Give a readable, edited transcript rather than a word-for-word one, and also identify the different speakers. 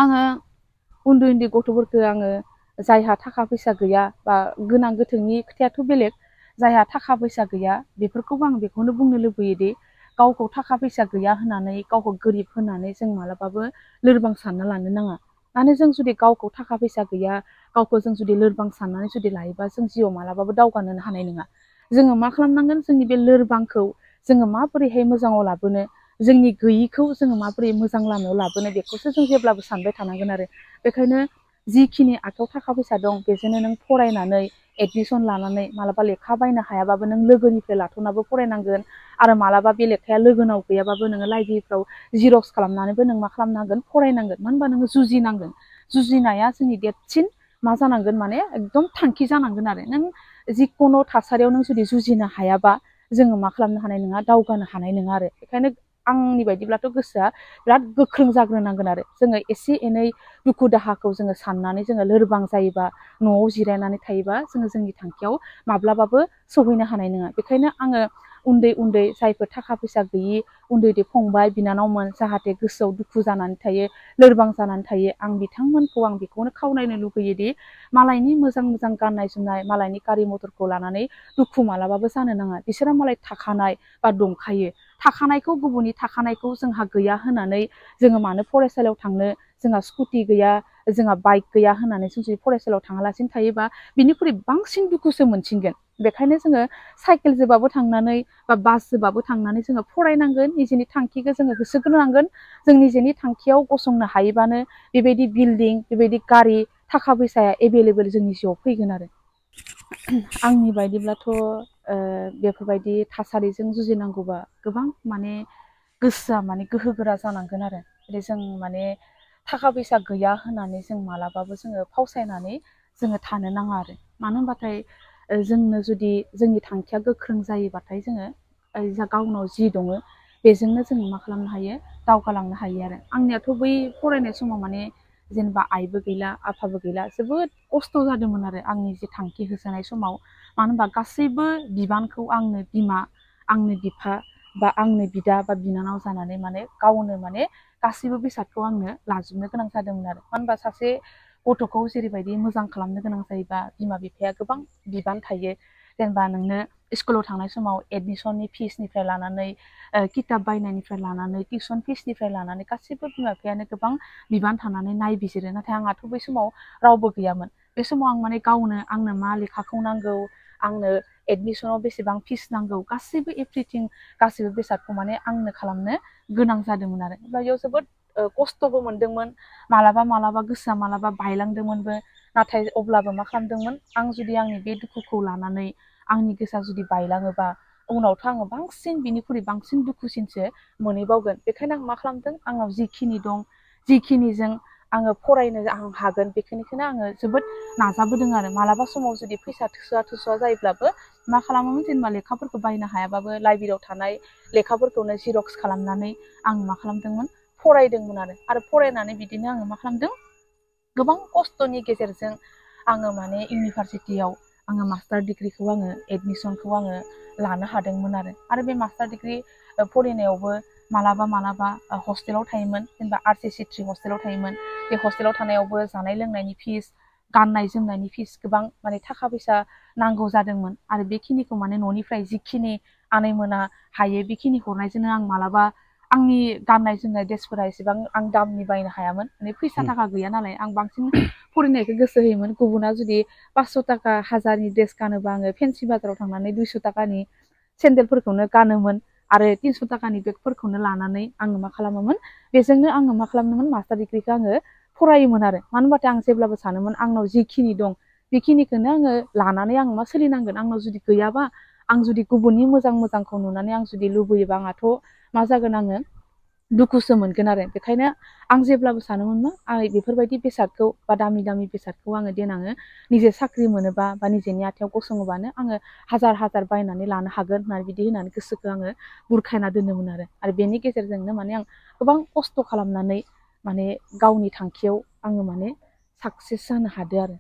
Speaker 1: आङो उन्दै उन्दै गथ'फोरखौ आङो जायहा थाखा फैसा गैया बा गोनां गोथोंनि खोथायाथ' बेलेग, जायहा थाखा फैसा गैया बेफोरखौबो आं बेखौनो बुंनो लुबैयोदि गावखौ थाखा फैसा गैया होननानै गावखौ गोरिब होननानै जों मालाबाबो लोरबां सानना लानो नाङा। माने जों जुदि गावखौ थाखा फैसा गैया, गावखौ जों जुदि लोरबां साननानै जुदि लायोबा जों जिउआव मालाबाबो दावगानो हानाय नङा। जोङो मा खालामनांगोन, जोंनि बे लोरबांखौ जोङो माबोरैहाय मोजाङाव लाबोनो, जोंनि गैयिखौ जोङो माबोरै मोजां लामायाव लाबोनो, बेखौसो जों जेब्लाबो सानबाय थानांगोन आरो। बेखायनो जिखिनि आखायाव थाखा फैसा दं बेजोंनो नों फरायनानै एडमिसन लानानै मालाबा लेखा बायनो हायाबाबो नों लोगोनिफ्राय लाथ'नाबो फरायनांगोन। आरो मालाबा बे लेखाया लोगोनाव गैयाबाबो नोङो लाइब्रेरिफ्राव जिरक्स खालामनानैबो नों मा खालामनांगोन, फरायनांगोन। मानो होनबा नोङो जुजिनांगोन। जुजिनाया जोंनि देरसिन मा जानांगोन, माने एकदम थांखि जानांगोन आरो। नों जिखुनु थासारियाव नों जुदि जुजिनो हायाबा जोङो मा खालामनो हानाय नङा, दावगानो हानाय नङा आरो। बेखायनो आंनि बायदिब्लाथ' गोसोआ बिराद गोख्रों जाग्रोनांगोन आरो। जोङो एसे एनै दुखु दाहाखौ जोङो साननानै जोङो लोरबां जायोबा, न'आव जिरायनानै थायोबा जोङो जोंनि थांखियाव माब्लाबाबो सौहैनो हानाय नङा। बेखायनो आङो उन्दै उन्दै जायफोर थाखा फैसा गैयि उन्दै उन्दै फंबाय बिनानावमोन, जाहाथे गोसोआव दुखु जानानै थायो, लोरबां जानानै थायो, आं बिथांमोनखौ आं बेखौनो खावलायनो लुगैयोदि मालायनि मोजां मोजां गाननाय जोमनाय, मालायनि गारि मथरखौ लानानै दुखु मालाबाबो जानो नाङा। बिसोरा मालाय थाखानाय बा दंखायो। थाखानायखौ, गुबुननि थाखानायखौ जोंहा गैया होननानै जोङो मानो फरायसालियाव थांनो, जोंहा स्कुटि गैया, जोंहा बाइक गैया होननानै जों जुदि फरायसालियाव थाङालासिनो थायोबा बिनिख्रुइ बांसिन दुखुसो मोनसिनगोन। बेखायनो जोङो साइकेलजोंबाबो थांनानै बा बासजोंबाबो थांनानै जोङो फरायनांगोन, निजेनि थांखिखौ जोङो होसोग्रोनांगोन। जों निजेनि थांखियाव गसंनो हायोबानो बेबायदि बिल्डिं, बेबायदि गारि, थाखा फैसाया एभेलेबेल जोंनि जिउआव फैगोन आरो। आंनि बायदिब्लाथ' बेफोरबायदि थासारिजों जुजिनांगौबा गोबां माने गोसोआ माने गोहोगोरा जानांगोन आरो। जों माने थाखा फैसा गैया होननानै जों मालाबाबो जोङो फावसायनानै जोङो थानो नाङा आरो। मानो होनबाथाय जोंनो जुदि जोंनि थांखिया गोख्रों जायोबाथाय जोङो गावनाव जि दङ बेजोंनो जोङो मा खालामनो हायो, दावगालांनो हायो आरो। आंनियाथ' बै फरायनाय समाव माने जेनेबा आइबो गैला, आफाबो गैला, जोबोद खस्थ' जादोंमोन आरो आंनि जे थांखि होसोनाय समाव। मानो होनबा गासैबो बिबानखौ आंनो बिमा, आंनो बिफा बा आंनो बिदा बा बिनानाव जानानै माने गावनो माने गासैबो बेसादखौ आंनो लाजोबनो गोनां जादोंमोन आरो। मानो होनबा सासे गथ'खौ जेरैबायदि मोजां खालामनो गोनां जायोबा बिमा बिफाया गोबां बिबान थायो। जेनेबा नोंनो स्कुलाव थांनाय समाव एडमिसननि फिसनिफ्राय लानानै किताब बायनायनिफ्राय लानानै टिउसन फिसनिफ्राय लानानै गासैबो बिमा बिफायानो गोबां बिबान थानानै नायबिजिरो। नाथाय आंहाथ' बै समाव रावबो गैयामोन। बे समाव आं माने गावनो, आंनो मा लेखाखौ नांगौ, आंनो एडमिसनाव बेसेबां फिस नांगौ, गासैबो एभ्रिथिं, गासैबो बेसादखौ माने आंनो खालामनो गोनां जादोंमोन आरो। बेयाव जोबोद खस्थ'बो मोनदोंमोन। मालाबा मालाबा गोसोआ मालाबा बायलांदोंमोनबो। नाथाय अब्लाबो मा खालामदोंमोन, आं जुदि आंनि बे दुखुखौ लानानै आंनि गोसोआ जुदि बायलाङोबा उनावथ' आङो बांसिन बिनिख्रुइ बांसिन दुखुसिनसो मोनहैबावगोन। बेखायनो आं मा खालामदों, आंनाव जिखिनि दं, जिखिनिजों आङो फरायनो आं हागोन, बेखिनिखौनो आङो जोबोद नाजाबोदों आरो। मालाबा समाव जुदि फैसा थोस'वा जायोब्लाबो मा खालामोमोन, जेनेबा लेखाफोरखौ बायनो हायाबाबो लाइब्रेरियाव थानाय लेखाफोरखौनो जिरक्स खालामनानै आं मा खालामदोंमोन, फरायदोंमोन आरो फरायनानै बिदिनो आङो मा खालामदों, गोबां खस्थ'नि गेजेरजों आङो माने इउनिभारसिटियाव आङो मास्टार डिग्रिखौ आङो एडमिसनखौ आङो लानो हादोंमोन आरो बे मास्टार डिग्रि फरायनायावबो मालाबा मालाबा हस्टेलाव थायोमोन, जेनेबा RCC3 हस्टेलाव थायोमोन। बे हस्टेलाव थानायावबो जानाय लोंनायनि फिस, गाननाय जोमनायनि फिस गोबां माने थाखा फैसा नांगौ जादोंमोन। आरो बेखिनिखौ माने न'निफ्राय जिखिनि आनैमोना हायो बेखिनि हरनायजोंनो आं मालाबा आंनि गाननाय जोमनाय ड्रेसफोरा एसेबां आं दामनि बायनो हायामोन। माने फैसा थाखा गैया नालाय आं बांसिन फरायनायखौ गोसो होयोमोन। गुबुना जुदि 500 थाखा 1000नि ड्रेस गानोबा आङो फेन्सि बाजाराव थांनानै 200 थाखानि सेन्देलफोरखौनो गानोमोन आरो 300 थाखानि बेगफोरखौनो लानानै आङो मा खालामोमोन, बेजोंनो आङो मा खालामोमोन, मास्टार डिग्रिखौ आङो फरायोमोन आरो। मानो होनबाथाय आं जेब्लाबो सानोमोन, आंनाव जिखिनि दं बेखिनिखौनो आङो लानानै आं मा सोलिनांगोन। आंनाव जुदि गैयाबा, आं जुदि गुबुननि मोजां मोजांखौ नुनानै आं जुदि लुबैयोबा आंहाथ' मा जागोन, आङो दुखुसो मोनगोन आरो। बेखायनो आं जेब्लाबो सानोमोन मा, आं बेफोरबायदि बेसादखौ बा दामि दामि बेसादखौ आङो देनाङो निजे साख्रि मोनोबा बा निजेनि आथिङाव गसङोबानो आङो हाजार हाजार बायनानै लानो हागोन होननानै बिदि होननानै गोसोखौ आङो बुरखायना दोनोमोन आरो बेनि गेजेरजोंनो माने आं गोबां खस्थ' खालामनानै माने गावनि थांखियाव आङो माने साक्सेस जानो हादों आरो।